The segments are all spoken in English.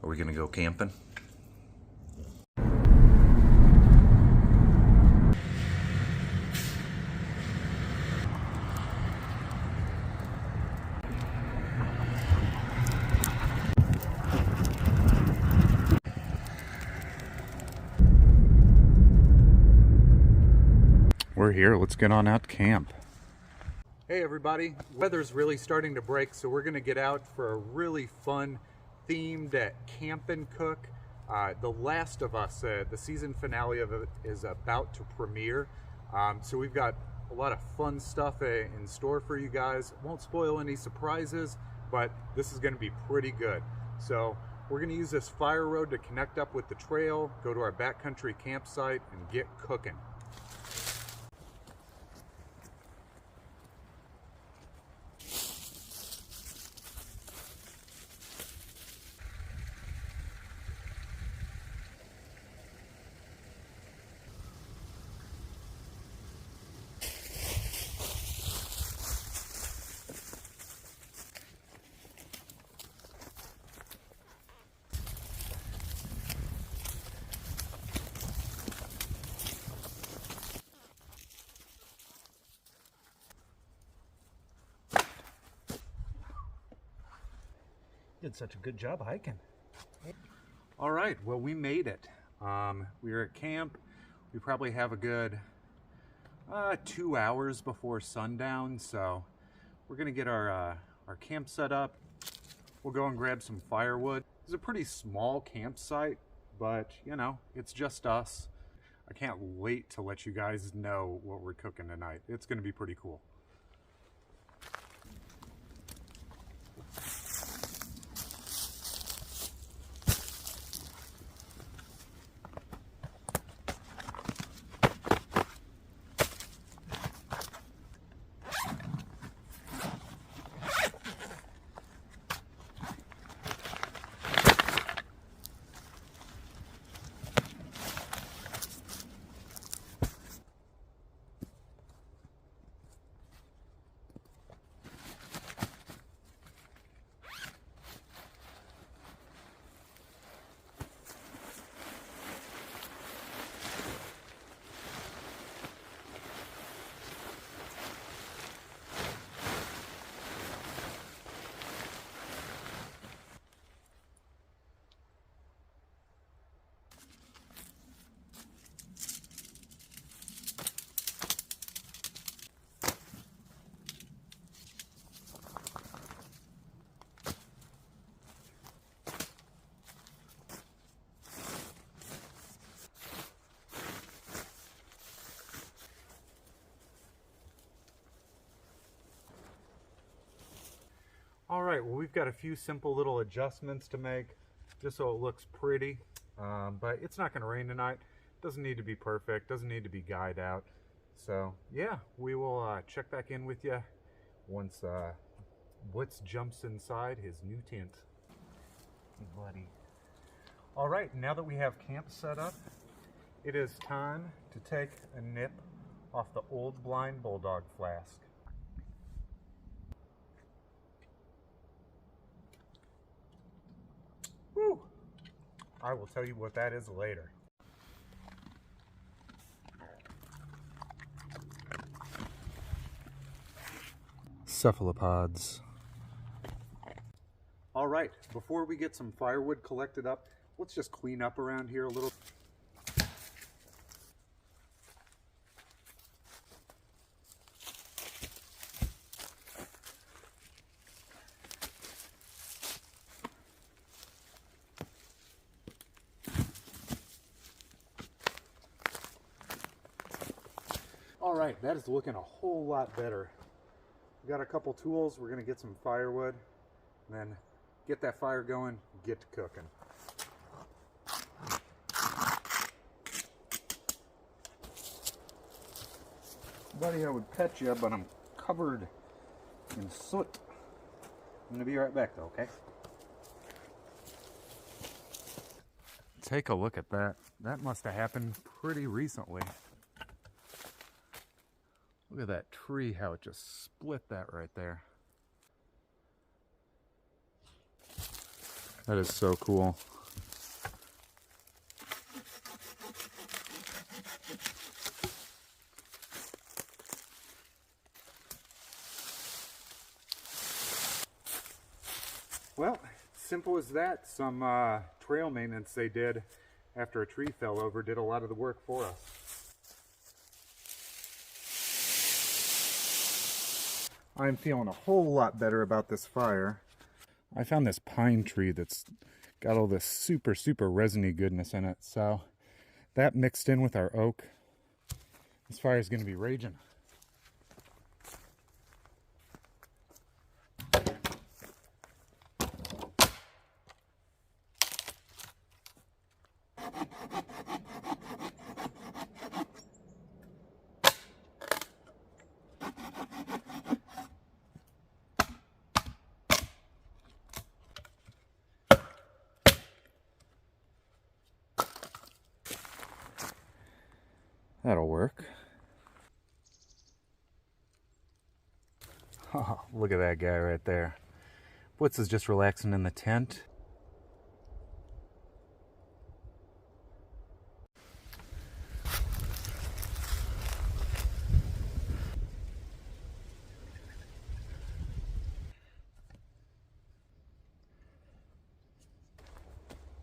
Are we gonna go camping? We're here, let's get on out to camp. Hey everybody, weather's really starting to break, so we're gonna get out for a really fun themed camp and cook. The Last of Us, the season finale of it is about to premiere. So we've got a lot of fun stuff in store for you guys. Won't spoil any surprises, but this is gonna be pretty good. So we're gonna use this fire road to connect up with the trail, go to our backcountry campsite, and get cooking. Did such a good job hiking. All right, well, we made it. We were at camp. We probably have a good 2 hours before sundown, so we're gonna get our camp set up. We'll go and grab some firewood. It's a pretty small campsite, but you know, it's just us. I can't wait to let you guys know what we're cooking tonight. It's gonna be pretty cool. All right, well, we've got a few simple little adjustments to make just so it looks pretty, but it's not going to rain tonight. Doesn't need to be perfect, doesn't need to be guyed out. So yeah, we will check back in with you once Blitz jumps inside his new tent. Hey, buddy. All right, now that we have camp set up, it is time to take a nip off the Old Blind Bulldog flask. Woo! I will tell you what that is later. Cephalopods. All right, before we get some firewood collected up, let's just clean up around here a little. All right, that is looking a whole lot better. We got a couple tools. We're gonna get some firewood, and then get that fire going, get to cooking. Buddy, I would pet you, but I'm covered in soot. I'm gonna be right back though, okay? Take a look at that. That must have happened pretty recently. Look at that tree, how it just split that right there. That is so cool. Well, simple as that. Some trail maintenance they did after a tree fell over did a lot of the work for us. I'm feeling a whole lot better about this fire. I found this pine tree that's got all this super resiny goodness in it, so that mixed in with our oak, this fire is going to be raging. That'll work. Oh, look at that guy right there. Blitz is just relaxing in the tent.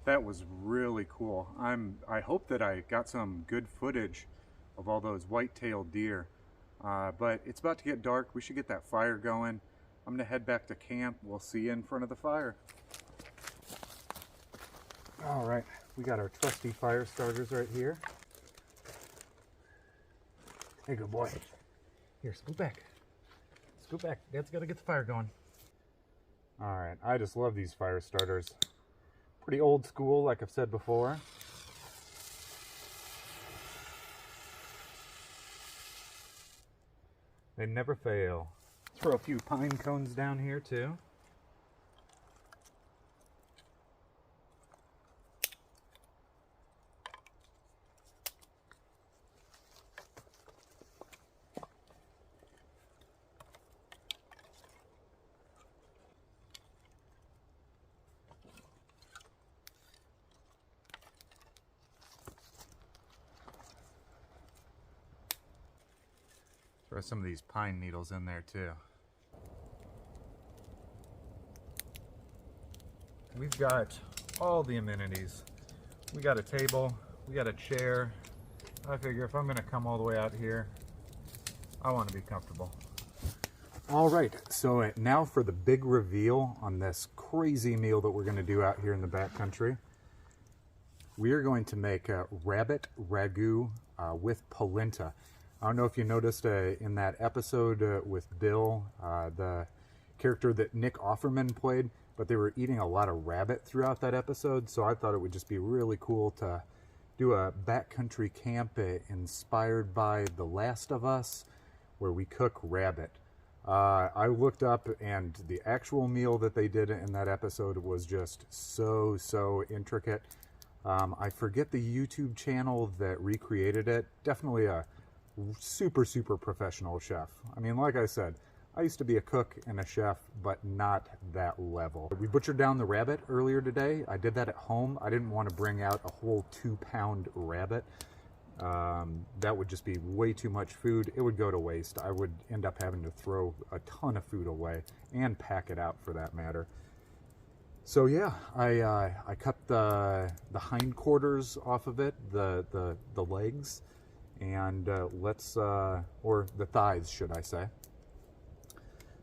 That was really cool. I hope that I got some good footage of all those white-tailed deer. But it's about to get dark. We should get that fire going. I'm gonna head back to camp. We'll see you in front of the fire. All right, we got our trusty fire starters right here. Hey, good boy. Here, scoot back. Scoot back. Dad's gotta get the fire going. All right, I just love these fire starters. Pretty old school, like I've said before. They never fail. Throw a few pine cones down here too. Throw some of these pine needles in there too. We've got all the amenities. We got a table, we got a chair. I figure if I'm gonna come all the way out here, I want to be comfortable. All right, so now for the big reveal on this crazy meal that we're gonna do out here in the backcountry. We are going to make a rabbit ragu with polenta. I don't know if you noticed in that episode with Bill, the character that Nick Offerman played, but they were eating a lot of rabbit throughout that episode, so I thought it would just be really cool to do a backcountry camp inspired by The Last of Us, where we cook rabbit. I looked up, and the actual meal that they did in that episode was just so intricate. I forget the YouTube channel that recreated it. Definitely a super professional chef. I mean, like I said, I used to be a cook and a chef, but not that level. We butchered down the rabbit earlier today. I did that at home. I didn't want to bring out a whole 2-pound rabbit. That would just be way too much food. It would go to waste. I would end up having to throw a ton of food away and pack it out for that matter. So yeah, I cut the hindquarters off of it, the legs, and or the thighs, should I say.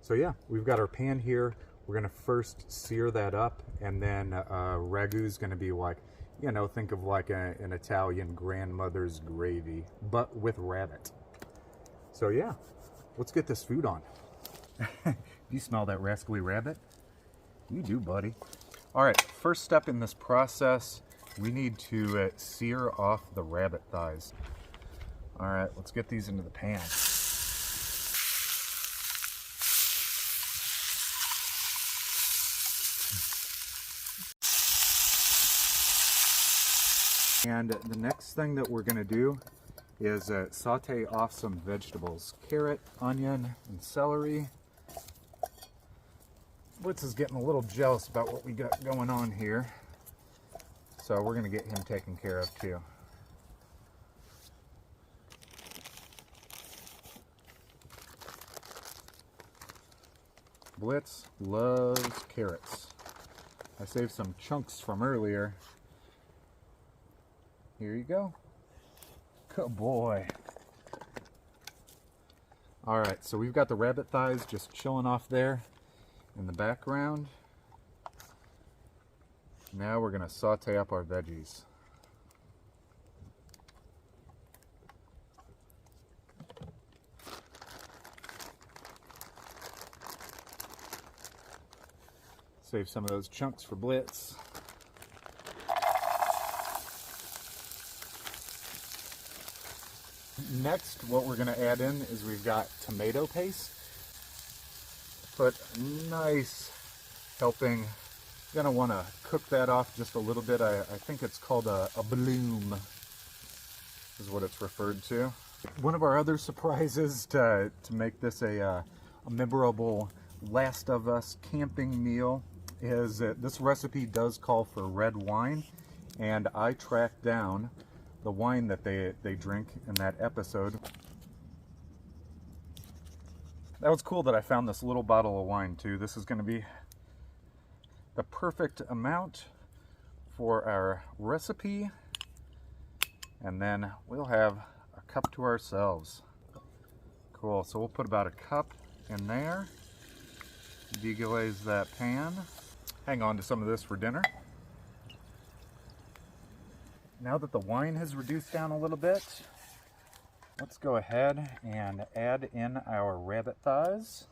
So yeah, we've got our pan here. We're gonna first sear that up, and then ragu's gonna be like, you know, think of like an Italian grandmother's gravy, but with rabbit. So yeah, let's get this food on. You smell that rascally rabbit? You do, buddy. All right, first step in this process, we need to sear off the rabbit thighs. All right, let's get these into the pan. And the next thing that we're gonna do is saute off some vegetables. Carrot, onion, and celery. Blitz is getting a little jealous about what we got going on here, so we're going to get him taken care of too. Blitz loves carrots. I saved some chunks from earlier. Here you go. Good boy. Alright, so we've got the rabbit thighs just chilling off there in the background. Now we're going to saute up our veggies. Save some of those chunks for Blitz. Next, what we're going to add in is we've got tomato paste. Put a nice helping. You're going to want to cook that off just a little bit. I think it's called a bloom, is what it's referred to. One of our other surprises to make this a memorable Last of Us camping meal is that this recipe does call for red wine, and I tracked down the wine that they drink in that episode. That was cool that I found this little bottle of wine too. This is going to be the perfect amount for our recipe, and then we'll have a cup to ourselves. Cool, so we'll put about a cup in there. Deglaze that pan. Hang on to some of this for dinner. Now that the wine has reduced down a little bit, let's go ahead and add in our rabbit thighs.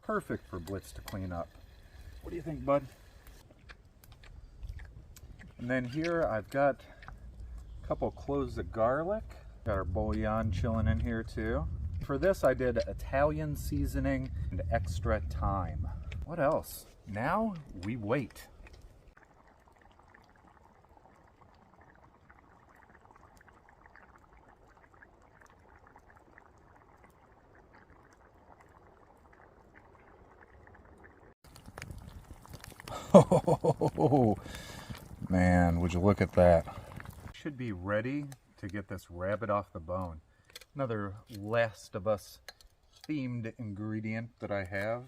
Perfect for Blitz to clean up. What do you think, bud? And then here I've got a couple cloves of garlic. Got our bouillon chilling in here too. For this I did Italian seasoning and extra thyme. What else? Now we wait. Oh man, would you look at that? Should be ready to get this rabbit off the bone. Another Last of Us themed ingredient that I have.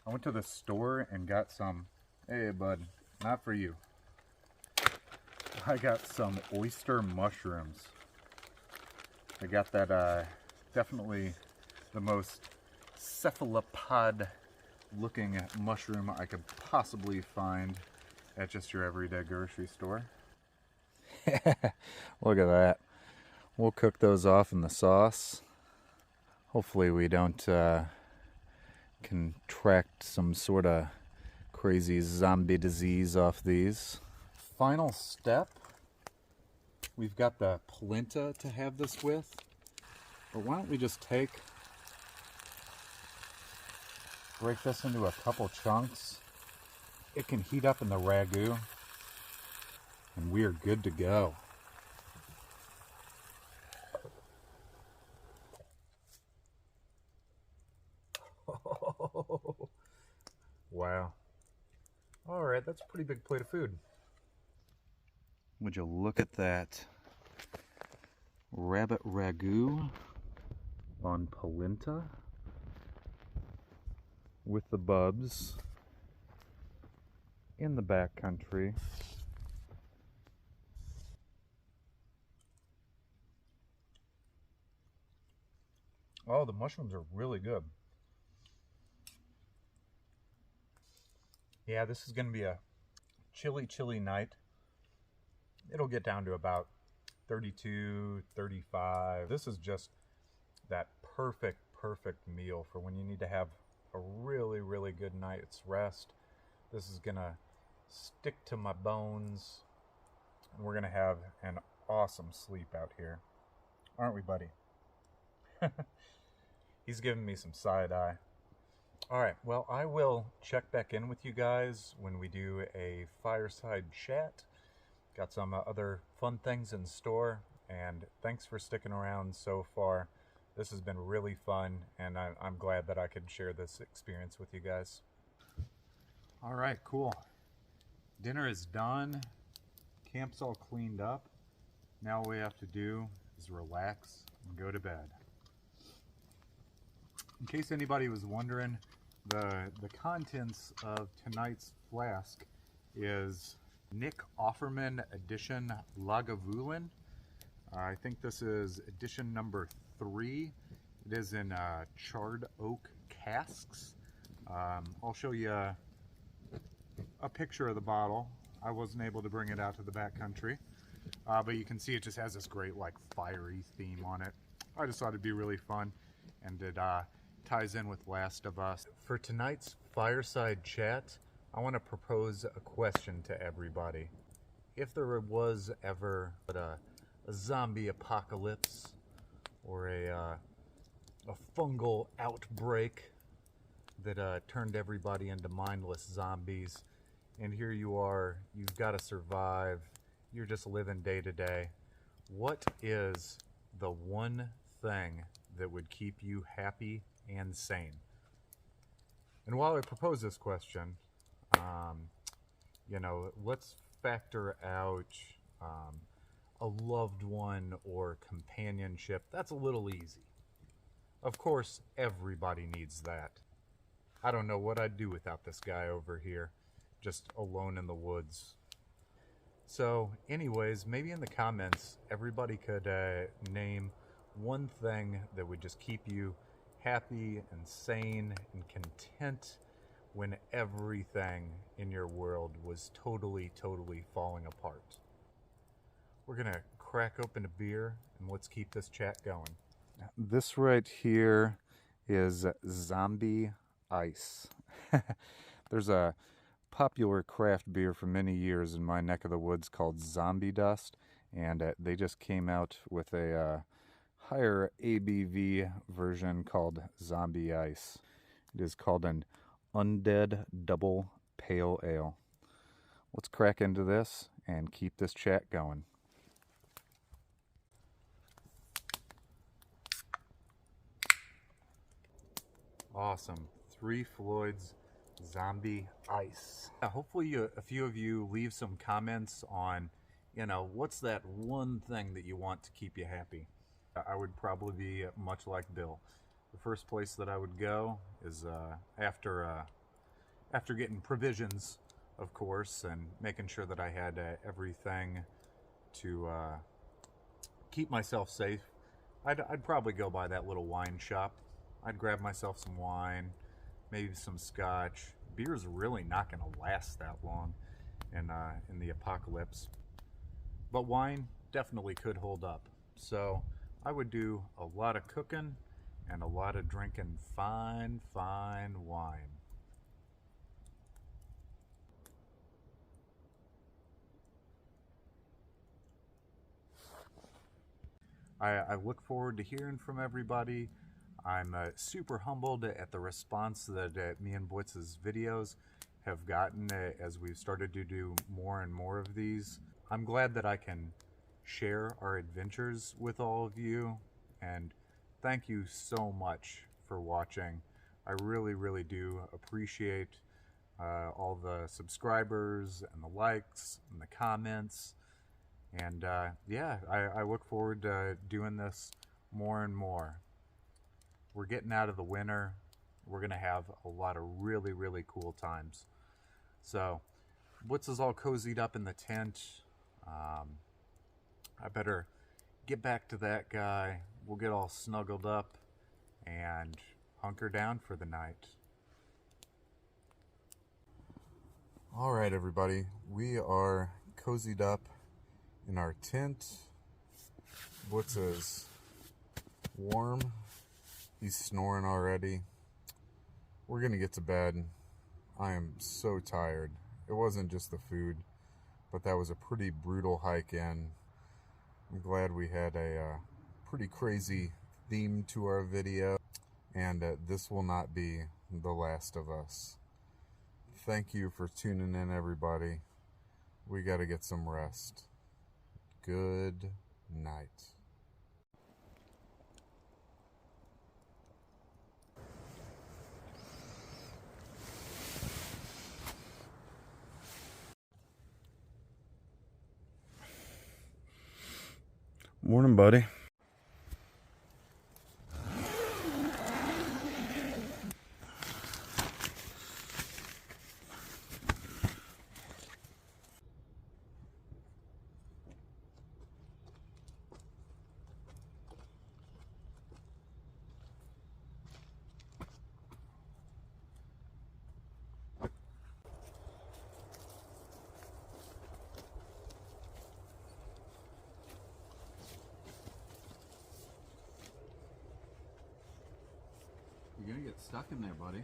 I went to the store and got some, hey bud, not for you. I got some oyster mushrooms. I got that definitely the most cephalopod looking mushroom I could possibly find at just your everyday grocery store. Look at that. We'll cook those off in the sauce. Hopefully we don't contract some sort of crazy zombie disease off these. Final step. We've got the polenta to have this with. But why don't we just break this into a couple chunks. It can heat up in the ragu. And we are good to go. Wow. All right, that's a pretty big plate of food. Would you look at that? Rabbit ragu on polenta with the bubs in the backcountry. Oh, the mushrooms are really good. Yeah, this is going to be a chilly night. It'll get down to about 32, 35. This is just that perfect meal for when you need to have a really good night's rest. This is going to stick to my bones, and we're going to have an awesome sleep out here. Aren't we, buddy? He's giving me some side eye. All right, well, I will check back in with you guys when we do a fireside chat. Got some other fun things in store, and thanks for sticking around so far. This has been really fun, and I'm glad that I could share this experience with you guys. All right, cool. Dinner is done. Camp's all cleaned up. Now all we have to do is relax and go to bed. In case anybody was wondering, the contents of tonight's flask is Nick Offerman edition Lagavulin. I think this is edition number 3. It is in charred oak casks. I'll show you a picture of the bottle. I wasn't able to bring it out to the backcountry, but you can see it just has this great like fiery theme on it. I just thought it'd be really fun, and it ties in with Last of Us. For tonight's fireside chat, I want to propose a question to everybody. If there was ever a zombie apocalypse or a fungal outbreak that turned everybody into mindless zombies, and here you are, you've got to survive, you're just living day to day, what is the one thing that would keep you happy and sane? And while I propose this question, let's factor out a loved one or companionship. That's a little easy. Of course, everybody needs that. I don't know what I'd do without this guy over here, just alone in the woods. So anyways, maybe in the comments, everybody could name one thing that would just keep you happy and sane and content when everything in your world was totally falling apart. We're gonna crack open a beer and let's keep this chat going. This right here is zombie ice. There's a popular craft beer for many years in my neck of the woods called Zombie Dust, and they just came out with a higher ABV version called Zombie Ice. It is called an Undead Double Pale Ale. Let's crack into this and keep this chat going. Awesome. 3 Floyd's Zombie Ice. Hopefully a few of you leave some comments on, what's that one thing that you want to keep you happy? I would probably be much like Bill. The first place that I would go is after getting provisions, of course, and making sure that I had everything to keep myself safe. I'd probably go by that little wine shop. I'd grab myself some wine, maybe some scotch. Beer's really not going to last that long in the apocalypse, but wine definitely could hold up. So I would do a lot of cooking and a lot of drinking fine wine. I look forward to hearing from everybody. I'm super humbled at the response that me and Blitz's videos have gotten as we've started to do more and more of these. I'm glad that I can share our adventures with all of you, and thank you so much for watching. I really do appreciate all the subscribers and the likes and the comments, and I look forward to doing this more and more. We're getting out of the winter. We're gonna have a lot of really cool times. So Blitz is all cozied up in the tent. I better get back to that guy. We'll get all snuggled up and hunker down for the night. All right, everybody, we are cozied up in our tent. Blitz is warm. He's snoring already. We're gonna get to bed. I am so tired. It wasn't just the food, but that was a pretty brutal hike in. I'm glad we had a pretty crazy theme to our video, and this will not be the last of us. Thank you for tuning in, everybody. We gotta get some rest. Good night. Morning, buddy. You're gonna get stuck in there, buddy.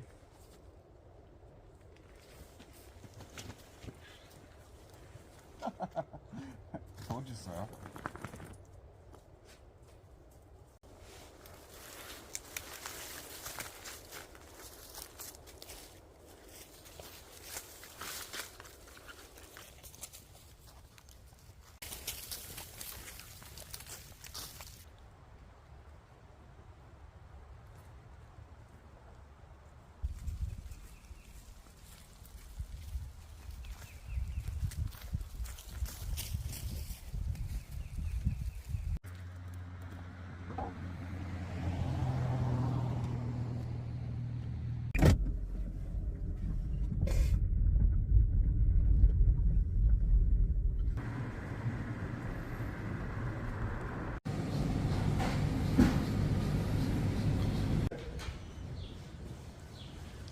Told you so.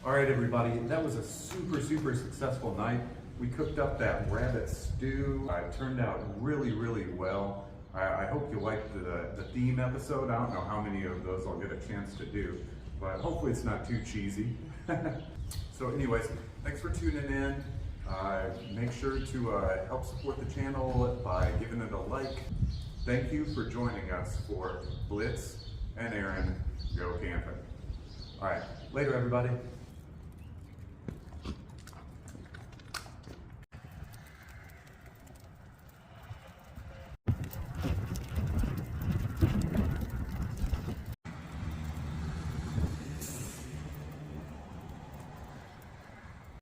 All right, everybody, that was a super successful night. We cooked up that rabbit stew. It turned out really well. I hope you liked the theme episode. I don't know how many of those I'll get a chance to do, but hopefully it's not too cheesy. So anyways, thanks for tuning in. Make sure to help support the channel by giving it a like. Thank you for joining us for Blitz and Aaron Go Camping. All right, later everybody.